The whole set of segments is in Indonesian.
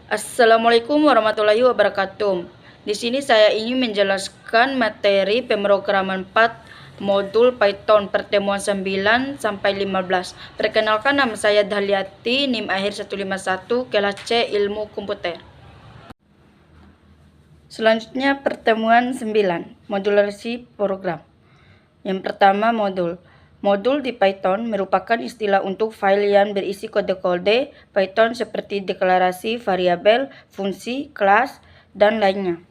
Assalamualaikum warahmatullahi wabarakatuh. Di sini saya ingin menjelaskan materi pemrograman 4 modul Python pertemuan 9 sampai 15. Perkenalkan, nama saya Dahliati, NIM akhir 151, kelas C Ilmu Komputer. Selanjutnya pertemuan 9, modulasi program. Yang pertama, modul. Modul di Python merupakan istilah untuk file yang berisi kode-kode Python seperti deklarasi, variabel, fungsi, kelas, dan lainnya.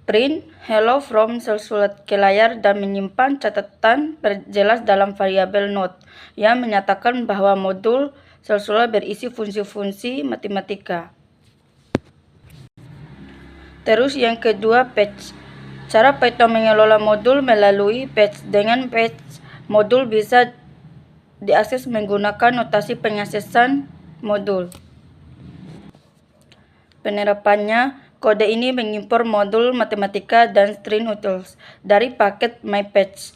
Print hello from surat ke layar dan menyimpan catatan perjelas dalam variabel note yang menyatakan bahwa modul surat berisi fungsi-fungsi matematika. Terus yang kedua, patch. Cara Python mengelola modul melalui patch. Dengan patch, modul bisa diakses menggunakan notasi pengaksesan modul. Penerapannya, kode ini mengimpor modul matematika dan string utils dari paket mypatch,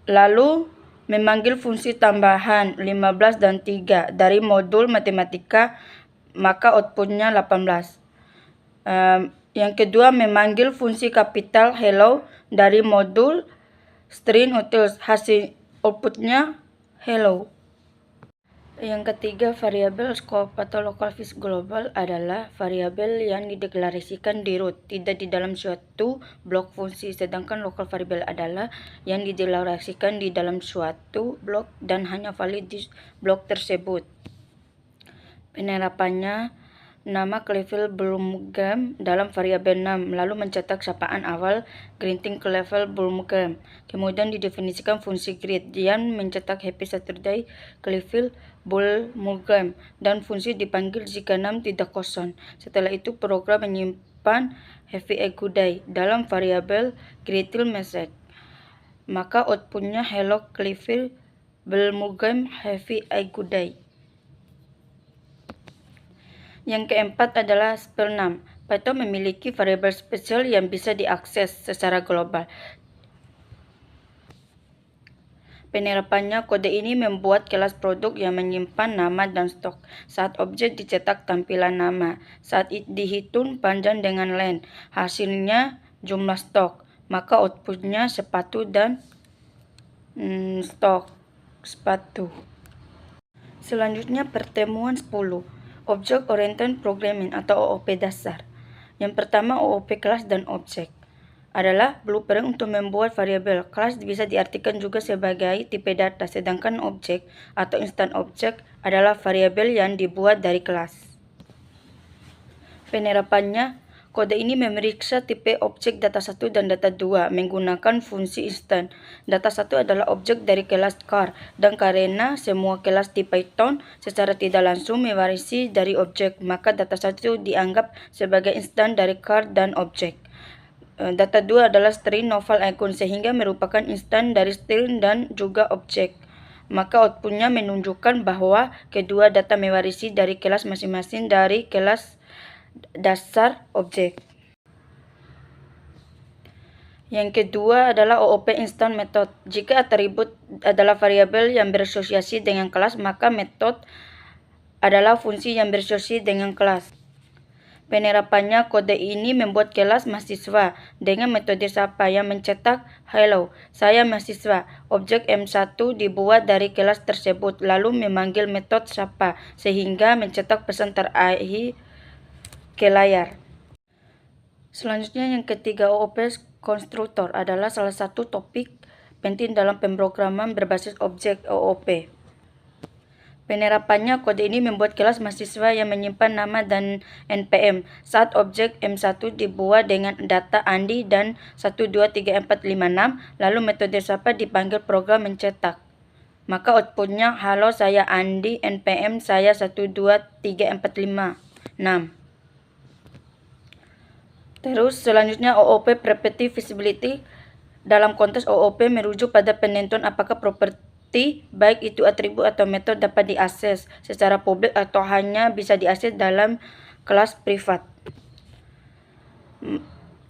lalu memanggil fungsi tambahan 15 dan 3 dari modul matematika, maka outputnya 18. Yang kedua, memanggil fungsi kapital hello dari modul string utils, hasil outputnya hello. Yang ketiga, variabel scope atau local fish global adalah variabel yang dideklarasikan di root, tidak di dalam suatu blok fungsi, sedangkan local variable adalah yang dideklarasikan di dalam suatu blok dan hanya valid di blok tersebut. Penerapannya, nama level Bloomgram dalam variabel num, lalu mencetak sapaan awal greeting ke level Bloomgram. Kemudian didefinisikan fungsi greet yang mencetak happy Saturday ke level Bloomgram dan fungsi dipanggil jika num tidak kosong. Setelah itu program menyimpan have a good day dalam variabel greeting message. Maka outputnya hello ke level Bloomgram have a good day. Yang keempat adalah spell num. Python memiliki variabel spesial yang bisa diakses secara global. Penerapannya, kode ini membuat kelas produk yang menyimpan nama dan stok. Saat objek dicetak tampilan nama, saat dihitung panjang dengan len, hasilnya jumlah stok, maka outputnya sepatu dan stok sepatu. Selanjutnya pertemuan 10. Object Oriented Programming atau OOP dasar. Yang pertama, OOP kelas dan objek adalah blueprint untuk membuat variabel. Kelas bisa diartikan juga sebagai tipe data, sedangkan objek atau instant object adalah variabel yang dibuat dari kelas. Penerapannya, kode ini memeriksa tipe objek data 1 dan data 2 menggunakan fungsi instant. Data 1 adalah objek dari kelas car, dan karena semua kelas di Python secara tidak langsung mewarisi dari objek, maka data 1 dianggap sebagai instant dari car dan objek. Data 2 adalah string novel icon, sehingga merupakan instant dari string dan juga objek. Maka outputnya menunjukkan bahwa kedua data mewarisi dari kelas masing-masing dari kelas dasar objek. Yang kedua adalah OOP Instant Method. Jika atribut adalah variabel yang berasosiasi dengan kelas, maka method adalah fungsi yang berasosiasi dengan kelas. Penerapannya, kode ini membuat kelas mahasiswa dengan metode sapa yang mencetak hello, saya mahasiswa. Objek M1 dibuat dari kelas tersebut, lalu memanggil metode sapa sehingga mencetak pesan terakhir ke layar. Selanjutnya yang ketiga, OOP konstruktor adalah salah satu topik penting dalam pemrograman berbasis objek OOP. Penerapannya, kode ini membuat kelas mahasiswa yang menyimpan nama dan NPM. Saat objek M1 dibuat dengan data Andi dan 1234566, lalu metode sapa dipanggil program mencetak. Maka outputnya halo saya Andi, NPM saya 1234566. Terus selanjutnya OOP Property Visibility. Dalam konteks OOP merujuk pada penentuan apakah properti, baik itu atribut atau metode, dapat diakses secara publik atau hanya bisa diakses dalam kelas privat.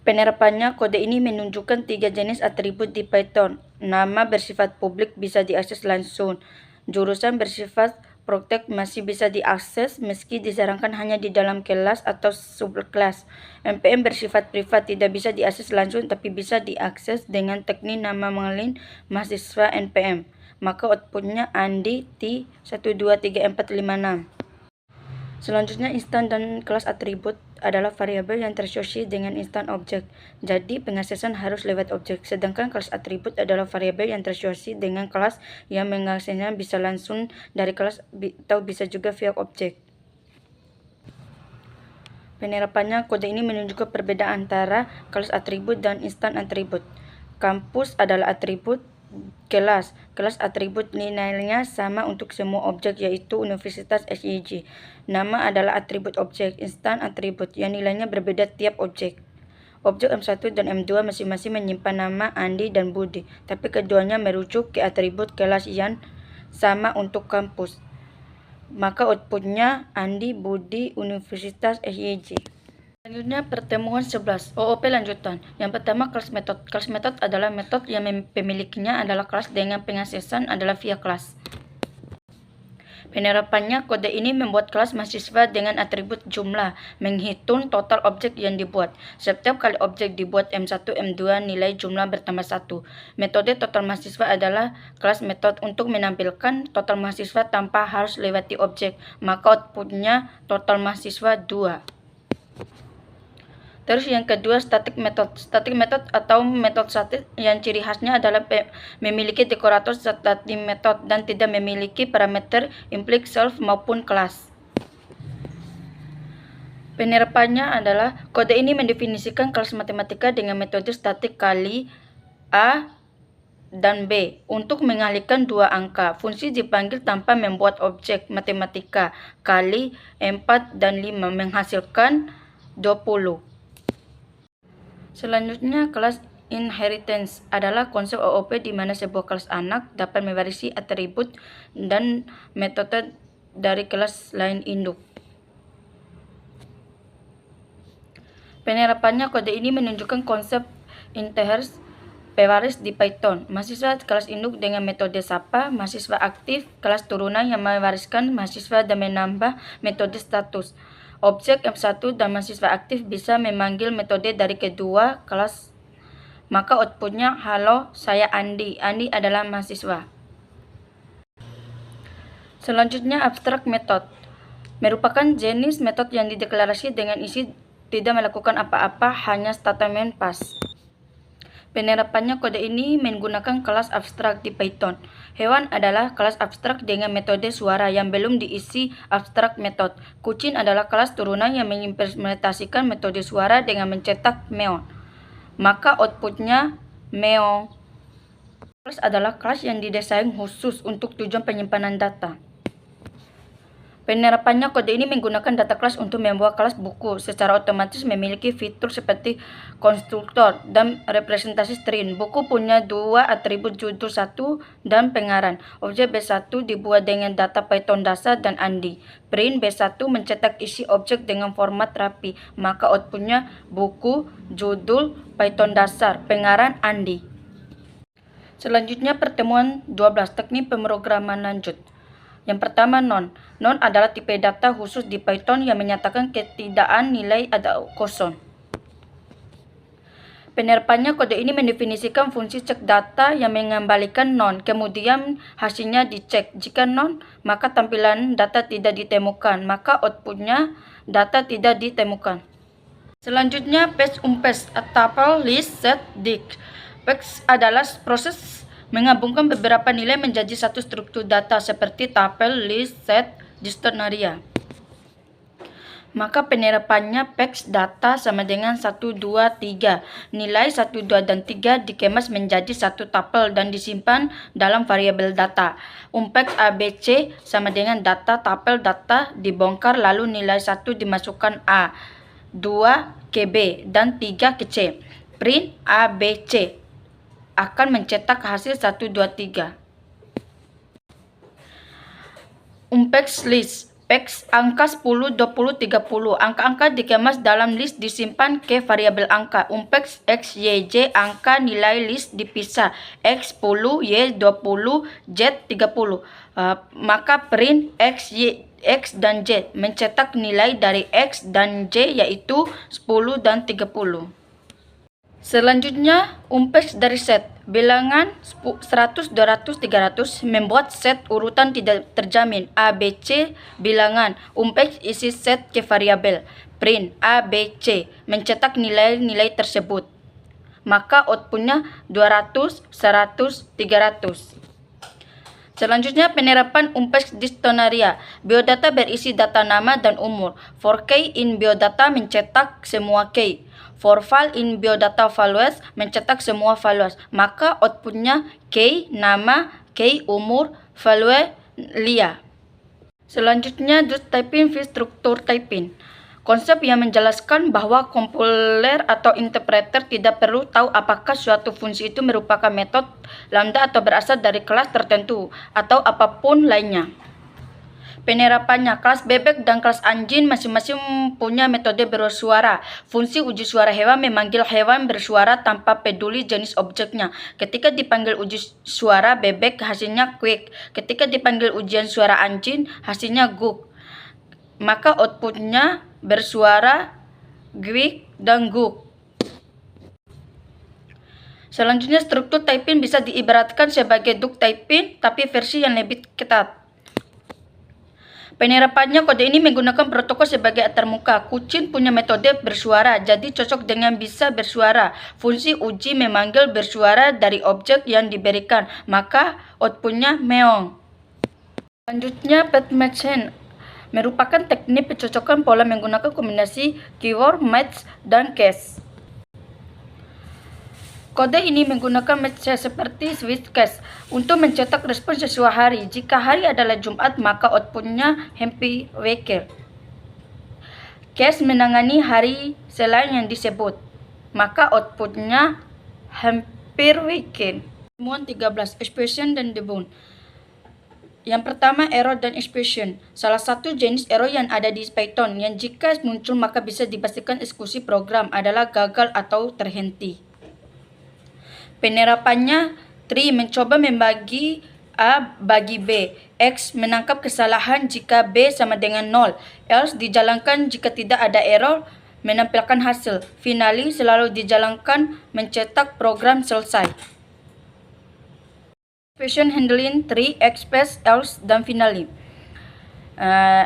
Penerapannya, kode ini menunjukkan 3 jenis atribut di Python. Nama bersifat publik bisa diakses langsung. Jurusan bersifat praktek masih bisa diakses meski disarankan hanya di dalam kelas atau subkelas. MPM bersifat privat, tidak bisa diakses langsung tapi bisa diakses dengan teknik nama mengalin mahasiswa NPM. Maka outputnya Andi T 123456. Selanjutnya, instan dan kelas atribut adalah variabel yang terasosiasi dengan instan objek. Jadi, pengaksesan harus lewat objek. Sedangkan kelas atribut adalah variabel yang terasosiasi dengan kelas yang mengaksesnya bisa langsung dari kelas atau bisa juga via objek. Penerapannya, kode ini menunjukkan perbedaan antara kelas atribut dan instan atribut. Kampus adalah atribut kelas. Kelas atribut nilainya sama untuk semua objek, yaitu Universitas SYJ. Nama adalah atribut objek. Instan atribut yang nilainya berbeda tiap objek. Objek M1 dan M2 masing-masing menyimpan nama Andi dan Budi, tapi keduanya merujuk ke atribut kelas yang sama untuk kampus. Maka outputnya Andi, Budi, Universitas SYJ. Selanjutnya, pertemuan 11, OOP lanjutan. Yang pertama, kelas metode. Kelas metode adalah metode yang pemiliknya adalah kelas dengan pengaksesan adalah via kelas. Penerapannya, kode ini membuat kelas mahasiswa dengan atribut jumlah, menghitung total objek yang dibuat. Setiap kali objek dibuat M1, M2, nilai jumlah bertambah 1. Metode total mahasiswa adalah kelas metode untuk menampilkan total mahasiswa tanpa harus lewati objek. Maka outputnya total mahasiswa 2. Terus yang kedua, static method. Static method atau metode statis yang ciri khasnya adalah memiliki dekorator static method dan tidak memiliki parameter implik self maupun kelas. Penerapannya adalah kode ini mendefinisikan kelas matematika dengan metode statik kali A dan B untuk mengalihkan dua angka. Fungsi dipanggil tanpa membuat objek matematika kali 4 dan 5 menghasilkan 20. Selanjutnya, kelas inheritance adalah konsep OOP di mana sebuah kelas anak dapat mewarisi atribut dan metode dari kelas lain induk. Penerapannya, kode ini menunjukkan konsep integers pewaris di Python. Mahasiswa kelas induk dengan metode sapa, mahasiswa aktif kelas turunan yang mewariskan mahasiswa dan menambah metode status. Objek M1 dan mahasiswa aktif bisa memanggil metode dari kedua kelas. Maka outputnya, halo, saya Andi. Andi adalah mahasiswa. Selanjutnya, abstract method merupakan jenis metode yang dideklarasi dengan isi tidak melakukan apa-apa, hanya statement pass. Penerapannya, kode ini menggunakan kelas abstrak di Python. Hewan adalah kelas abstrak dengan metode suara yang belum diisi abstrak method. Kucing adalah kelas turunan yang mengimplementasikan metode suara dengan mencetak meow. Maka outputnya meow. Kelas adalah kelas yang didesain khusus untuk tujuan penyimpanan data. Penerapannya, kode ini menggunakan data kelas untuk membuat kelas buku. Secara otomatis memiliki fitur seperti konstruktor dan representasi string. Buku punya dua atribut, judul 1 dan pengarang. Objek B1 dibuat dengan data Python dasar dan Andi. Print B1 mencetak isi objek dengan format rapi. Maka outputnya buku, judul, Python dasar, pengarang, Andi. Selanjutnya, pertemuan 12, teknik pemrograman lanjut. Yang pertama, non. Non adalah tipe data khusus di Python yang menyatakan ketidakadaan nilai ada kosong. Penerapannya, kode ini mendefinisikan fungsi cek data yang mengembalikan non. Kemudian hasilnya dicek. Jika non, maka tampilan data tidak ditemukan. Maka outputnya data tidak ditemukan. Selanjutnya, patch umpatch atau list set dict. Patch adalah proses menggabungkan beberapa nilai menjadi satu struktur data seperti tabel, list, set, dictionary. Maka penerapannya patch data sama dengan 1, 2, 3. Nilai 1, 2, dan 3 dikemas menjadi satu tabel dan disimpan dalam variabel data. Unpack ABC sama dengan data tabel data dibongkar lalu nilai 1 dimasukkan A, 2 ke B, dan 3 ke C. Print ABC akan mencetak hasil 1, 2, 3. Unpack list X angka 10, 20, 30. Angka-angka dikemas dalam list disimpan ke variabel angka. Umpex X, Y, Z angka nilai list dipisah. X 10, Y 20, Z 30. Maka print X, Y, X dan Z mencetak nilai dari X dan Z yaitu 10 dan 30. Selanjutnya, umpex dari set. Bilangan 100, 200, 300 membuat set urutan tidak terjamin. A, B, C bilangan. Umpex isi set ke variabel. Print A, B, C mencetak nilai-nilai tersebut. Maka outputnya 200, 100, 300. Selanjutnya, penerapan umpex distonaria. Biodata berisi data nama dan umur. For K in biodata mencetak semua K. For file in biodata values mencetak semua values. Maka outputnya K, nama, K, umur, value, lia. Selanjutnya, typing v struktur typing. Konsep yang menjelaskan bahwa kompiler atau interpreter tidak perlu tahu apakah suatu fungsi itu merupakan metode lambda atau berasal dari kelas tertentu atau apapun lainnya. Penerapannya, kelas bebek dan kelas anjing masing-masing punya metode bersuara. Fungsi uji suara hewan memanggil hewan bersuara tanpa peduli jenis objeknya. Ketika dipanggil uji suara bebek, hasilnya quick. Ketika dipanggil ujian suara anjing, hasilnya guk. Maka outputnya bersuara gwik dan guk. Selanjutnya, struktur typing bisa diibaratkan sebagai duck typing, tapi versi yang lebih ketat. Penerapannya, kode ini menggunakan protokol sebagai antarmuka. Kucing punya metode bersuara, jadi cocok dengan bisa bersuara. Fungsi uji memanggil bersuara dari objek yang diberikan, maka outputnya meong. Selanjutnya, path matching merupakan teknik pencocokan pola menggunakan kombinasi keyword, match, dan case. Kode ini menggunakan match seperti switch case untuk mencetak respon sesuai hari. Jika hari adalah Jumat, maka outputnya happy weekend. Case menangani hari selain yang disebut, maka outputnya hampir weekend. Temuan 13, expression dan debug. Yang pertama, error dan expression. Salah satu jenis error yang ada di Python yang jika muncul maka bisa dipastikan eksekusi program adalah gagal atau terhenti. Penerapannya, tree mencoba membagi A bagi B. X menangkap kesalahan jika B sama dengan 0. Else dijalankan jika tidak ada error, menampilkan hasil. Finally selalu dijalankan mencetak program selesai. Expression handling, tree, express, else, dan finally.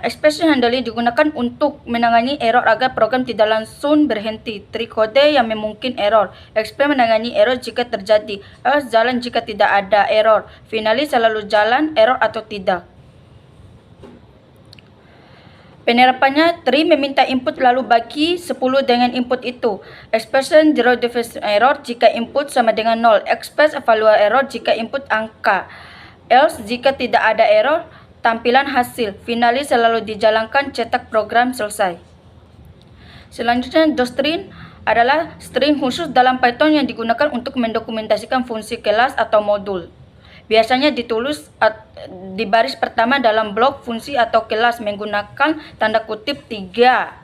Expression handling digunakan untuk menangani error agar program tidak langsung berhenti. Tree kode yang memungkinkan error. Express menangani error jika terjadi. Else jalan jika tidak ada error. Finally selalu jalan error atau tidak. Penerapannya, tree meminta input lalu bagi 10 dengan input itu. Expression zero definition error jika input sama dengan 0. Express evaluate error jika input angka. Else jika tidak ada error, tampilan hasil. Finally selalu dijalankan cetak program selesai. Selanjutnya, docstring adalah string khusus dalam Python yang digunakan untuk mendokumentasikan fungsi kelas atau modul. Biasanya ditulis di baris pertama dalam blok fungsi atau kelas menggunakan tanda kutip 3.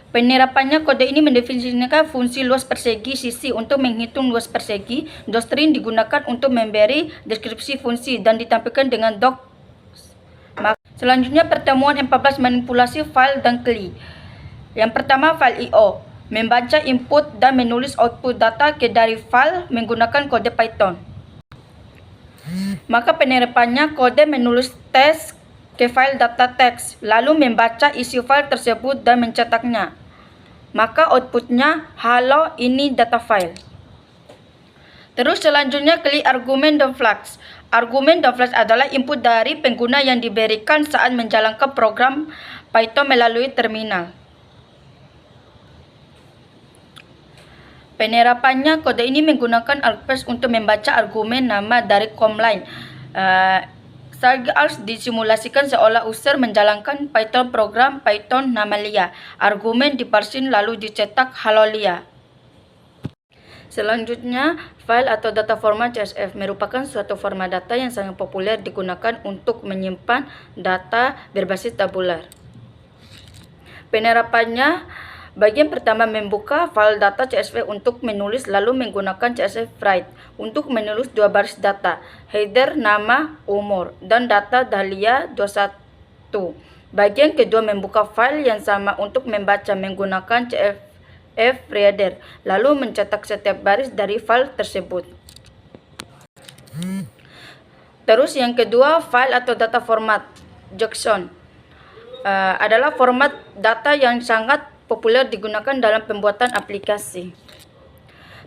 Penerapannya, kode ini mendefinisikan fungsi luas persegi sisi untuk menghitung luas persegi. Docstring digunakan untuk memberi deskripsi fungsi dan ditampilkan dengan doc. Selanjutnya, pertemuan 14 manipulasi file dan CLI. Yang pertama, file I/O. Membaca input dan menulis output data ke dari file menggunakan kode Python. Maka penerapannya, kode menulis teks ke file data teks, lalu membaca isi file tersebut dan mencetaknya. Maka outputnya, halo, ini data file. Terus selanjutnya, CLI argumen dan flags. Argumen dan flags adalah input dari pengguna yang diberikan saat menjalankan program Python melalui terminal. Penerapannya, kode ini menggunakan argpass untuk membaca argumen nama dari command line. Target disimulasikan seolah user menjalankan Python program Python nama lia. Argumen diparsin lalu dicetak halo lia. Selanjutnya, file atau data format CSV merupakan suatu format data yang sangat populer digunakan untuk menyimpan data berbasis tabular. Penerapannya, bagian pertama membuka file data CSV untuk menulis, lalu menggunakan CSV write untuk menulis dua baris data, header, nama, umur, dan data Dahlia 21. Bagian kedua membuka file yang sama untuk membaca menggunakan CSV reader, lalu mencetak setiap baris dari file tersebut. Terus yang kedua, file atau data format JSON adalah format data yang sangat populer digunakan dalam pembuatan aplikasi.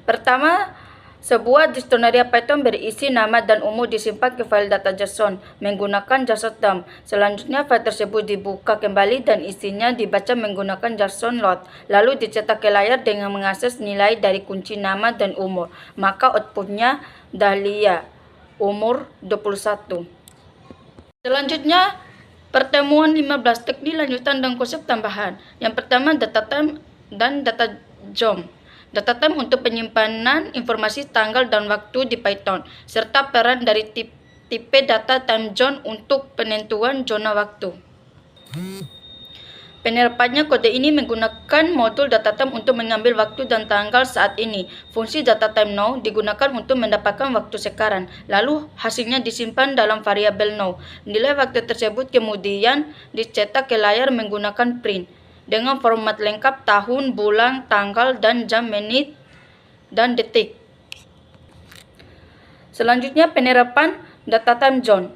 Pertama, sebuah dictionary Python berisi nama dan umur disimpan ke file data JSON menggunakan JSON dump. Selanjutnya, file tersebut dibuka kembali dan isinya dibaca menggunakan JSON load, lalu dicetak ke layar dengan mengakses nilai dari kunci nama dan umur. Maka outputnya Dahlia, umur 21. Selanjutnya, pertemuan 15 teknik lanjutan dan konsep tambahan. Yang pertama, data time dan data zone. Data time untuk penyimpanan informasi tanggal dan waktu di Python, serta peran dari tipe data time zone untuk penentuan zona waktu. Penerapannya, kode ini menggunakan modul data time untuk mengambil waktu dan tanggal saat ini. Fungsi data time now digunakan untuk mendapatkan waktu sekarang, lalu hasilnya disimpan dalam variabel now. Nilai waktu tersebut kemudian dicetak ke layar menggunakan print dengan format lengkap tahun, bulan, tanggal, dan jam, menit, dan detik. Selanjutnya, penerapan data time zone.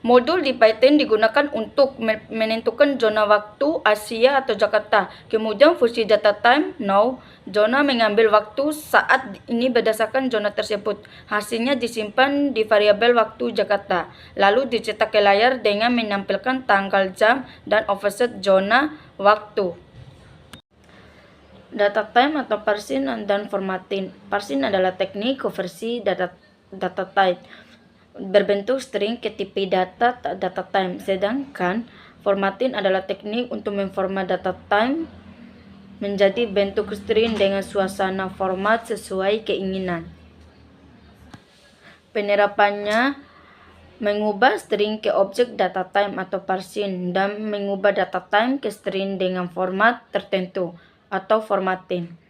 Modul di Python digunakan untuk menentukan zona waktu Asia atau Jakarta. Kemudian fungsi data time now, zona mengambil waktu saat ini berdasarkan zona tersebut. Hasilnya disimpan di variabel waktu Jakarta, lalu dicetak ke layar dengan menampilkan tanggal, jam, dan offset zona waktu. Data time atau parsing dan formatting. Parsing adalah teknik konversi data type berbentuk string ke tipe data time, sedangkan formatting adalah teknik untuk memformat data time menjadi bentuk string dengan suasana format sesuai keinginan. Penerapannya, mengubah string ke objek data time atau parsing dan mengubah data time ke string dengan format tertentu atau formatting.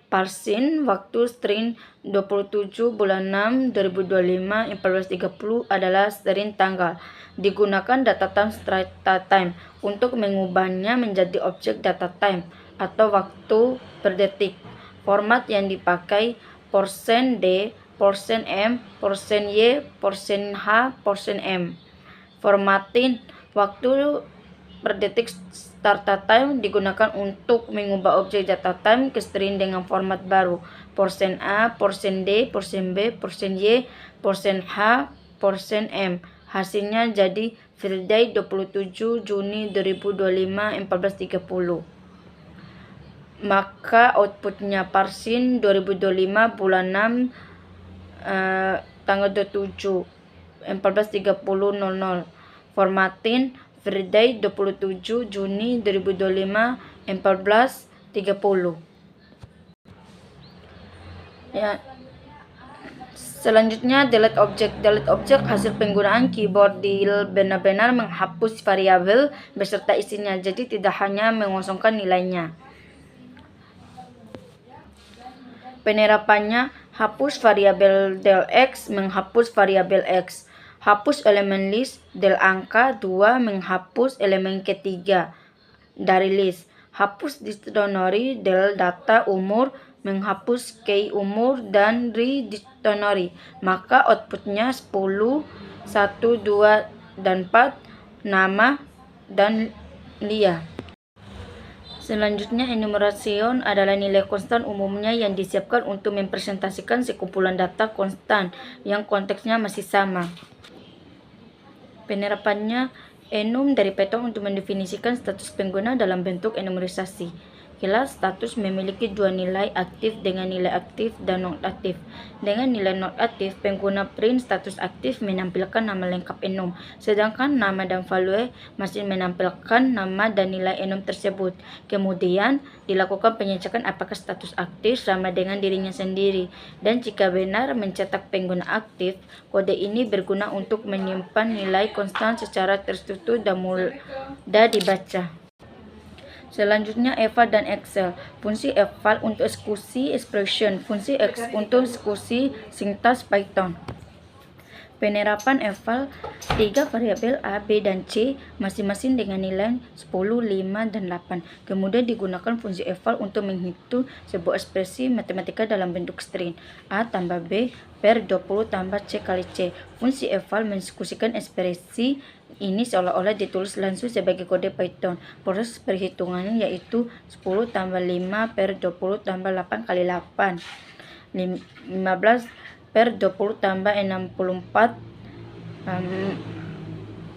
Parsing waktu string 27 bulan 6 2025 14.30 adalah string tanggal. Digunakan data time untuk mengubahnya menjadi objek data time atau waktu per detik. Format yang dipakai %d, %m, %y, %h, %m. Formatting waktu per detik start time digunakan untuk mengubah objek data time ke string dengan format baru %a, %d, %b, %y, %h, %m. Hasilnya jadi Friday 27 Juni 2025 14.30. Maka outputnya parsing 2025 bulan 6 tanggal 27 14.30. Formatting Friday 27 Juni 2025 14.30. Ya. Selanjutnya, delete object. Delete object hasil penggunaan keyboard deal benar-benar menghapus variabel beserta isinya, jadi tidak hanya mengosongkan nilainya. Penerapannya, hapus variabel del x, menghapus variabel x. Hapus elemen list del angka 2, menghapus elemen ketiga dari list. Hapus dictionary del data umur, menghapus key umur dan re-dictionary. Maka outputnya 10, 1, 2, dan 4, nama, dan Lia. Selanjutnya, enumeration adalah nilai konstan umumnya yang disiapkan untuk mempresentasikan sekumpulan data konstan yang konteksnya masih sama. Penerapannya, enum dari Python untuk mendefinisikan status pengguna dalam bentuk enumerisasi. Kelas status memiliki dua nilai, aktif dengan nilai aktif dan non aktif. Dengan nilai non aktif, pengguna print status aktif menampilkan nama lengkap enum, sedangkan nama dan value masih menampilkan nama dan nilai enum tersebut. Kemudian, dilakukan pengecekan apakah status aktif sama dengan dirinya sendiri. Dan jika benar mencetak pengguna aktif, kode ini berguna untuk menyimpan nilai konstan secara terstruktur dan mudah dibaca. Selanjutnya, eval dan Excel. Fungsi eval untuk eksekusi expression, fungsi X untuk eksekusi sintaks Python. Penerapan eval 3 variabel A, B, dan C masing-masing dengan nilai 10, 5, dan 8. Kemudian digunakan fungsi eval untuk menghitung sebuah ekspresi matematika dalam bentuk string A tambah B per 20 tambah C kali C. Fungsi eval mengeksekusikan ekspresi ini seolah-olah ditulis langsung sebagai kode Python. Proses perhitungannya yaitu 10 tambah 5 per 20 tambah 8 kali 8. 15 per 20 tambah 64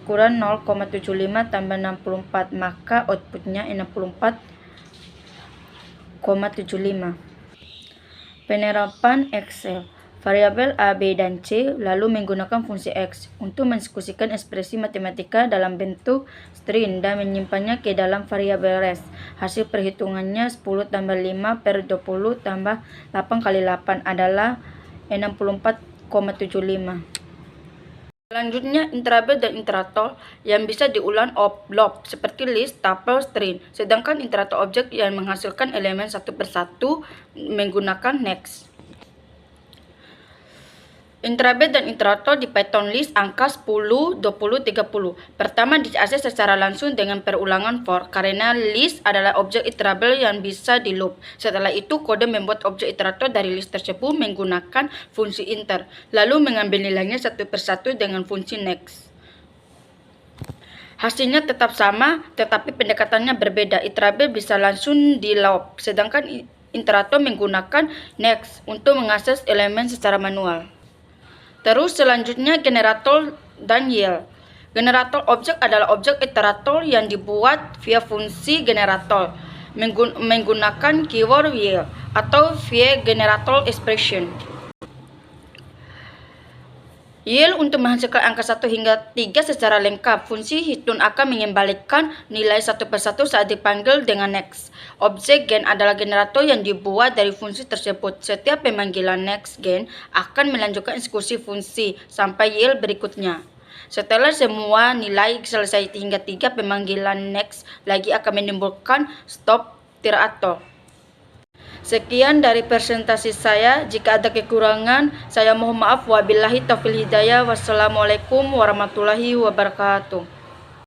kurang 0,75 tambah 64, maka outputnya 64,75. Penerapan Excel. Variabel A, B, dan C lalu menggunakan fungsi X untuk mengeksekusikan ekspresi matematika dalam bentuk string dan menyimpannya ke dalam variabel res. Hasil perhitungannya 10 tambah 5 per 20 tambah 8 kali 8 adalah 64,75. Selanjutnya, interable dan iterator yang bisa diulang loop seperti list, tuple, string. Sedangkan iterator objek yang menghasilkan elemen satu persatu menggunakan next. Interable dan iterator di Python list angka 10, 20, 30. Pertama diakses secara langsung dengan perulangan for, karena list adalah objek iterable yang bisa di loop. Setelah itu, kode membuat objek iterator dari list tersebut menggunakan fungsi inter, lalu mengambil nilainya satu persatu dengan fungsi next. Hasilnya tetap sama, tetapi pendekatannya berbeda. Iterable bisa langsung di loop, sedangkan iterator menggunakan next untuk mengakses elemen secara manual. Terus selanjutnya generator dan yield. Generator objek adalah objek iterator yang dibuat via fungsi generator menggunakan keyword yield atau via generator expression. Yield untuk menghasilkan angka 1 hingga 3 secara lengkap. Fungsi hitung akan mengembalikan nilai satu persatu saat dipanggil dengan next. Objek gen adalah generator yang dibuat dari fungsi tersebut. Setiap pemanggilan next gen akan melanjutkan eksekusi fungsi sampai yield berikutnya. Setelah semua nilai selesai hingga 3 pemanggilan next lagi akan menimbulkan stop iterator. Sekian dari presentasi saya. Jika ada kekurangan, saya mohon maaf. Wabillahi taufiq hidayah. Wassalamualaikum warahmatullahi wabarakatuh.